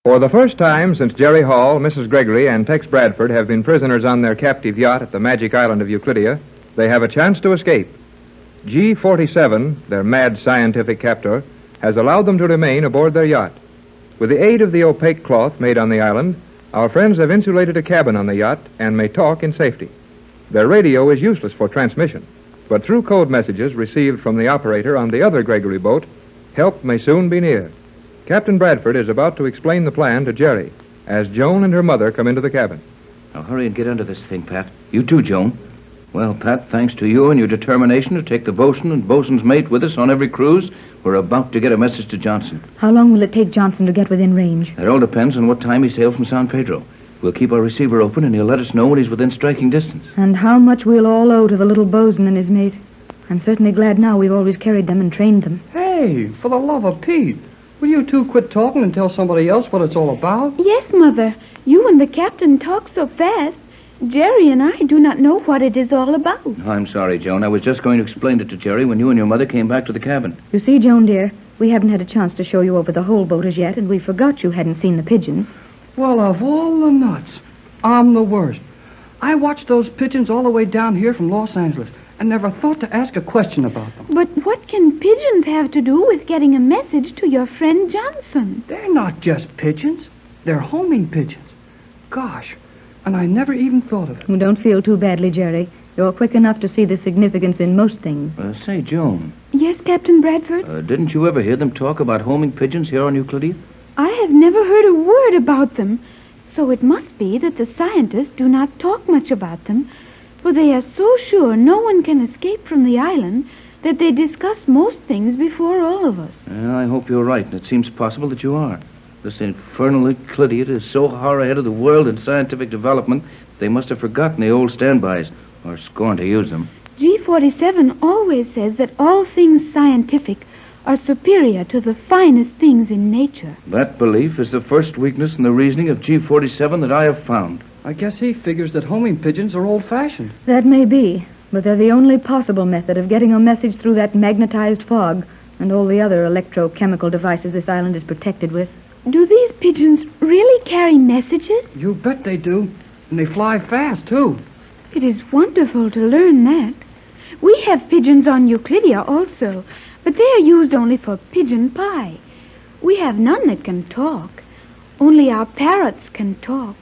For the first time since Jerry Hall, Mrs. Gregory, and Tex Bradford have been prisoners on their captive yacht at the magic island of Euclidia, they have a chance to escape. G-47, their mad scientific captor, has allowed them to remain aboard their yacht. With the aid of the opaque cloth made on the island, our friends have insulated a cabin on the yacht and may talk in safety. Their radio is useless for transmission, but through code messages received from the operator on the other Gregory boat, help may soon be near. Captain Bradford is about to explain the plan to Jerry as Joan and her mother come into the cabin. Now hurry and get under this thing, Pat. You too, Joan. Well, Pat, thanks to you and your determination to take the bosun and bosun's mate with us on every cruise, we're about to get a message to Johnson. How long will it take Johnson to get within range? It all depends on what time he sails from San Pedro. We'll keep our receiver open, and he'll let us know when he's within striking distance. And how much we'll all owe to the little bosun and his mate. I'm certainly glad now we've always carried them and trained them. Hey, for the love of Pete, will you two quit talking and tell somebody else what it's all about? Yes, Mother. You and the captain talk so fast. Jerry and I do not know what it is all about. I'm sorry, Joan. I was just going to explain it to Jerry when you and your mother came back to the cabin. You see, Joan, dear, we haven't had a chance to show you over the whole boat as yet, and we forgot you hadn't seen the pigeons. Well, of all the nuts, I'm the worst. I watched those pigeons all the way down here from Los Angeles and never thought to ask a question about them. But what can pigeons have to do with getting a message to your friend Johnson? They're not just pigeons. They're homing pigeons. Gosh, and I never even thought of it. Well, don't feel too badly, Jerry. You're quick enough to see the significance in most things. Say, Joan. Yes, Captain Bradford? Didn't you ever hear them talk about homing pigeons here on Euclidia? I have never heard a word about them. So it must be that the scientists do not talk much about them, for they are so sure no one can escape from the island that they discuss most things before all of us. I hope you're right, and it seems possible that you are. This infernal Euclidia is so far ahead of the world in scientific development, they must have forgotten the old standbys, or scorn to use them. G-47 always says that all things scientific are superior to the finest things in nature. That belief is the first weakness in the reasoning of G-47 that I have found. I guess he figures that homing pigeons are old-fashioned. That may be, but they're the only possible method of getting a message through that magnetized fog and all the other electrochemical devices this island is protected with. Do these pigeons really carry messages? You bet they do. And they fly fast, too. It is wonderful to learn that. We have pigeons on Euclidia also, but they are used only for pigeon pie. We have none that can talk. Only our parrots can talk,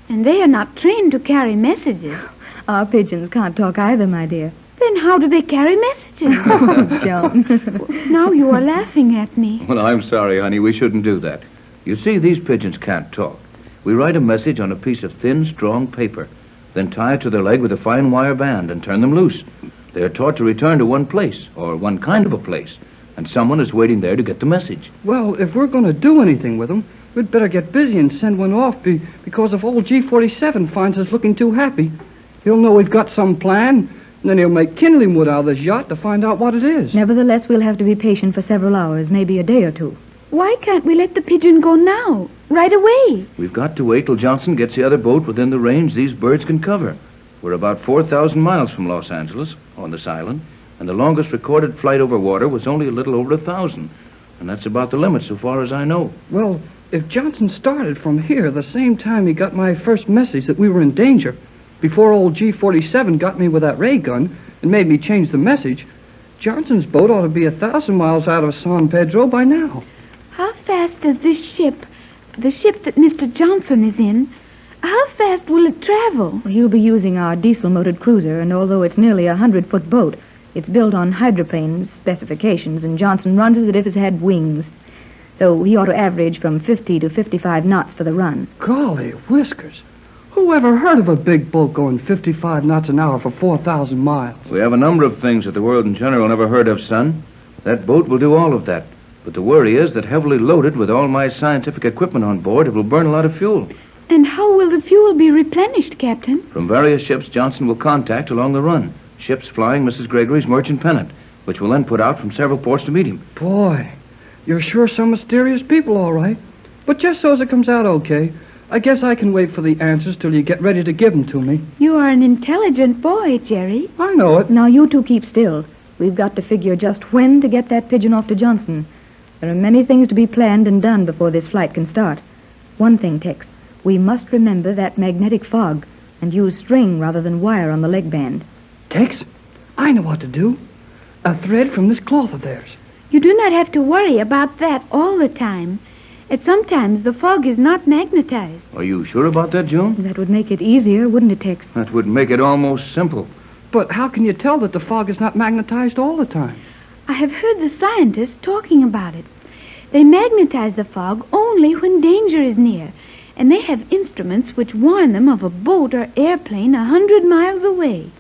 and they are not trained to carry messages. Our pigeons can't talk either, my dear. Then how do they carry messages? Oh, Joan. Now you are laughing at me. Well, I'm sorry, honey. We shouldn't do that. You see, these pigeons can't talk. We write a message on a piece of thin, strong paper, then tie it to their leg with a fine wire band and turn them loose. They are taught to return to one place, or one kind of a place, and someone is waiting there to get the message. Well, if we're going to do anything with them, we'd better get busy and send one off because if old G-47 finds us looking too happy, he'll know we've got some plan, and then he'll make kindling wood out of this yacht to find out what it is. Nevertheless, we'll have to be patient for several hours, maybe a day or two. Why can't we let the pigeon go now, right away? We've got to wait till Johnson gets the other boat within the range these birds can cover. We're about 4,000 miles from Los Angeles, on this island, and the longest recorded flight over water was only a little over 1,000. And that's about the limit so far as I know. Well, if Johnson started from here the same time he got my first message that we were in danger, before old G-47 got me with that ray gun and made me change the message, Johnson's boat ought to be 1,000 miles out of San Pedro by now. How fast does this ship, the ship that Mr. Johnson is in, how fast will it travel? He'll be using our diesel-motored cruiser, and although it's nearly a 100-foot boat, it's built on hydroplane specifications, and Johnson runs it as if it had wings. So he ought to average from 50 to 55 knots for the run. Golly whiskers. Who ever heard of a big boat going 55 knots an hour for 4,000 miles? We have a number of things that the world in general never heard of, son. That boat will do all of that. But the worry is that heavily loaded with all my scientific equipment on board, it will burn a lot of fuel. And how will the fuel be replenished, Captain? From various ships Johnson will contact along the run. Ships flying Mrs. Gregory's merchant pennant, which will then put out from several ports to meet him. Boy, you're sure some mysterious people, all right. But just so as it comes out okay, I guess I can wait for the answers till you get ready to give them to me. You are an intelligent boy, Jerry. I know it. Now, you two keep still. We've got to figure just when to get that pigeon off to Johnson. There are many things to be planned and done before this flight can start. One thing, Tex. We must remember that magnetic fog and use string rather than wire on the leg band. Tex, I know what to do. A thread from this cloth of theirs. You do not have to worry about that all the time. And sometimes the fog is not magnetized. Are you sure about that, Joan? That would make it easier, wouldn't it, Tex? That would make it almost simple. But how can you tell that the fog is not magnetized all the time? I have heard the scientists talking about it. They magnetize the fog only when danger is near, and they have instruments which warn them of a boat or airplane 100 miles away.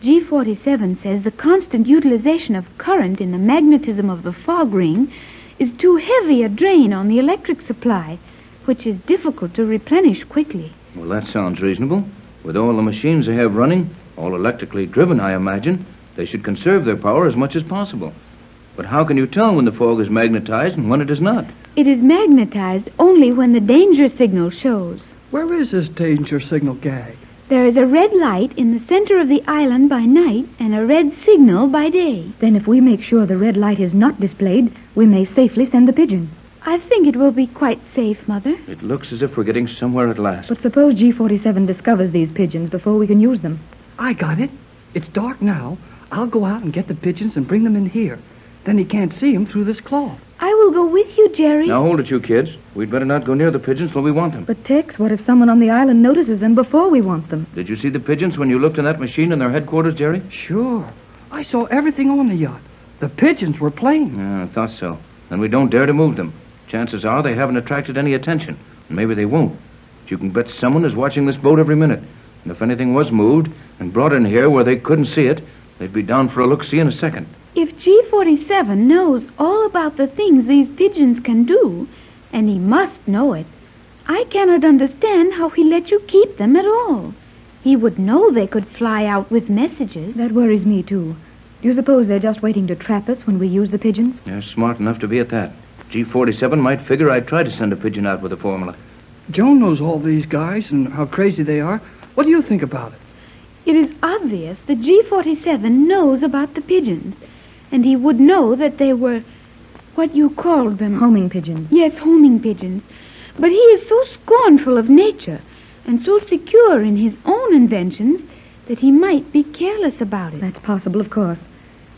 G47 says the constant utilization of current in the magnetism of the fog ring is too heavy a drain on the electric supply, which is difficult to replenish quickly. Well, that sounds reasonable. With all the machines they have running, all electrically driven, I imagine, they should conserve their power as much as possible. But how can you tell when the fog is magnetized and when it is not? It is magnetized only when the danger signal shows. Where is this danger signal gag? There is a red light in the center of the island by night and a red signal by day. Then if we make sure the red light is not displayed, we may safely send the Pigeon. I think it will be quite safe, Mother. It looks as if we're getting somewhere at last. But suppose G47 discovers these pigeons before we can use them. I got it. It's dark now. I'll go out and get the pigeons and bring them in here. Then he can't see them through this cloth. I will go with you, Jerry. Now hold it, you kids. We'd better not go near the pigeons till we want them. But, Tex, what if someone on the island notices them before we want them? Did you see the pigeons when you looked in that machine in their headquarters, Jerry? Sure. I saw everything on the yacht. The pigeons were playing. Yeah, I thought so. Then we don't dare to move them. Chances are they haven't attracted any attention. And maybe they won't. But you can bet someone is watching this boat every minute. And if anything was moved and brought in here where they couldn't see it, they'd be down for a look-see in a second. If G47 knows all about the things these pigeons can do, and he must know it, I cannot understand how he let you keep them at all. He would know they could fly out with messages. That worries me, too. Do you suppose they're just waiting to trap us when we use the pigeons? They're smart enough to be at that. G47 might figure I'd try to send a pigeon out with a formula. Joan knows all these guys and how crazy they are. What do you think about it? It is obvious that G47 knows about the pigeons, and he would know that they were what you called them. Homing pigeons. Yes, homing pigeons. But he is so scornful of nature and so secure in his own inventions that he might be careless about it. That's possible, of course.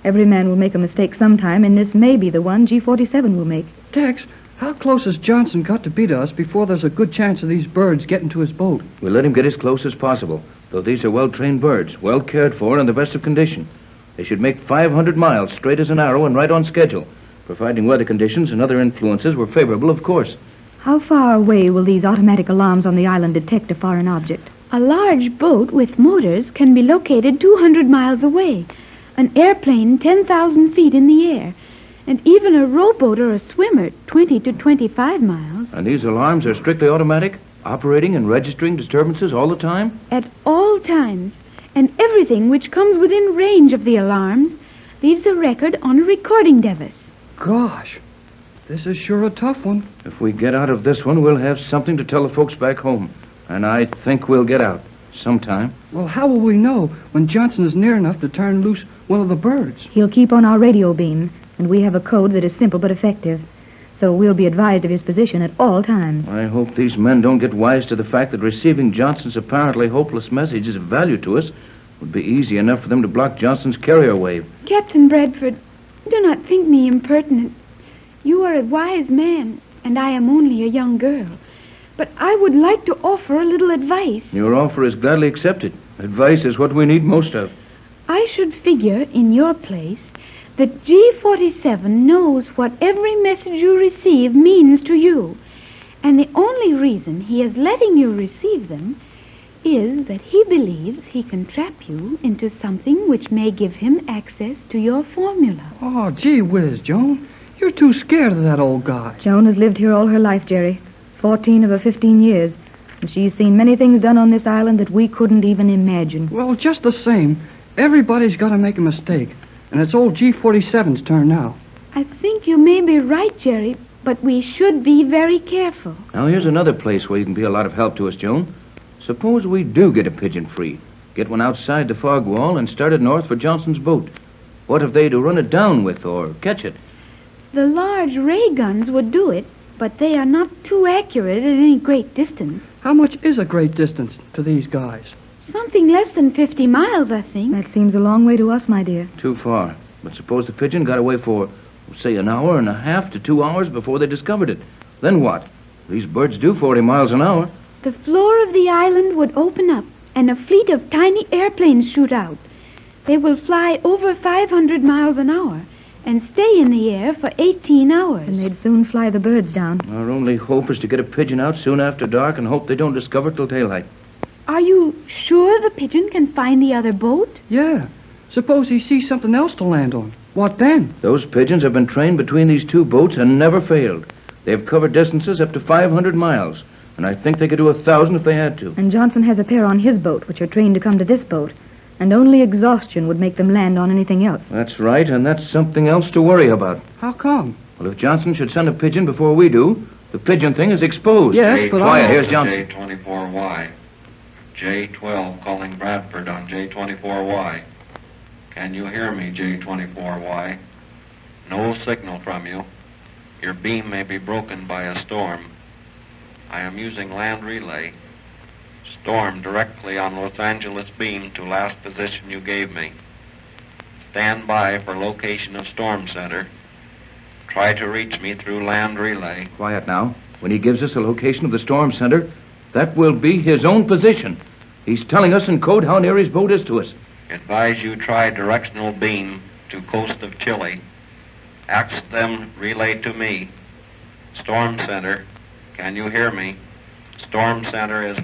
Every man will make a mistake sometime, and this may be the one G47 will make. Tex, how close has Johnson got to be to us before there's a good chance of these birds getting to his boat? We'll let him get as close as possible, though these are well-trained birds, well cared for, and in the best of condition. They should make 500 miles straight as an arrow and right on schedule, providing weather conditions and other influences were favorable, of course. How far away will these automatic alarms on the island detect a foreign object? A large boat with motors can be located 200 miles away, an airplane 10,000 feet in the air, and even a rowboat or a swimmer 20 to 25 miles. And these alarms are strictly automatic, operating and registering disturbances all the time? At all times. And everything which comes within range of the alarms leaves a record on a recording device. Gosh, this is sure a tough one. If we get out of this one, we'll have something to tell the folks back home. And I think we'll get out sometime. Well, how will we know when Johnson is near enough to turn loose one of the birds? He'll keep on our radio beam, and we have a code that is simple but effective. So we'll be advised of his position at all times. I hope these men don't get wise to the fact that receiving Johnson's apparently hopeless message is of value to us. It would be easy enough for them to block Johnson's carrier wave. Captain Bradford, do not think me impertinent. You are a wise man, and I am only a young girl. But I would like to offer a little advice. Your offer is gladly accepted. Advice is what we need most of. I should figure, in your place, that G47 knows what every message you receive means to you. And the only reason he is letting you receive them is that he believes he can trap you into something which may give him access to your formula. Oh, gee whiz, Joan. You're too scared of that old guy. Joan has lived here all her life, Jerry. 14 of her 15 years. And she's seen many things done on this island that we couldn't even imagine. Well, just the same, everybody's got to make a mistake. And it's old G47's turn now. I think you may be right, Jerry, but we should be very careful. Now, here's another place where you can be a lot of help to us, Joan. Suppose we do get a pigeon free, get one outside the fog wall, and start it north for Johnson's boat. What have they to run it down with or catch it? The large ray guns would do it, but they are not too accurate at any great distance. How much is a great distance to these guys? Something less than 50 miles, I think. That seems a long way to us, my dear. Too far. But suppose the Pigeon got away for, say, an hour and a half to 2 hours before they discovered it. Then what? These birds do 40 miles an hour. The floor of the island would open up, and a fleet of tiny airplanes shoot out. They will fly over 500 miles an hour and stay in the air for 18 hours. And they'd soon fly the birds down. Our only hope is to get a Pigeon out soon after dark and hope they don't discover it till daylight. Are you sure the Pigeon can find the other boat? Yeah. Suppose he sees something else to land on. What then? Those Pigeons have been trained between these two boats and never failed. They've covered distances up to 500 miles, and I think they could do 1,000 if they had to. And Johnson has a pair on his boat, which are trained to come to this boat. And only exhaustion would make them land on anything else. That's right, and that's something else to worry about. How come? Well, if Johnson should send a Pigeon before we do, the Pigeon thing is exposed. Yes, but Quiet, here's Johnson. J24Y. J12 calling Bradford on J24Y. Can you hear me, J24Y? No signal from you. Your beam may be broken by a storm. I am using land relay. Storm directly on Los Angeles beam to last position you gave me. Stand by for location of storm center. Try to reach me through land relay. Quiet now. When he gives us a location of the storm center, that will be his own position. He's telling us in code how near his boat is to us. Advise you try directional beam to coast of Chile. Ask them relay to me. Storm center. Can you hear me? Storm center is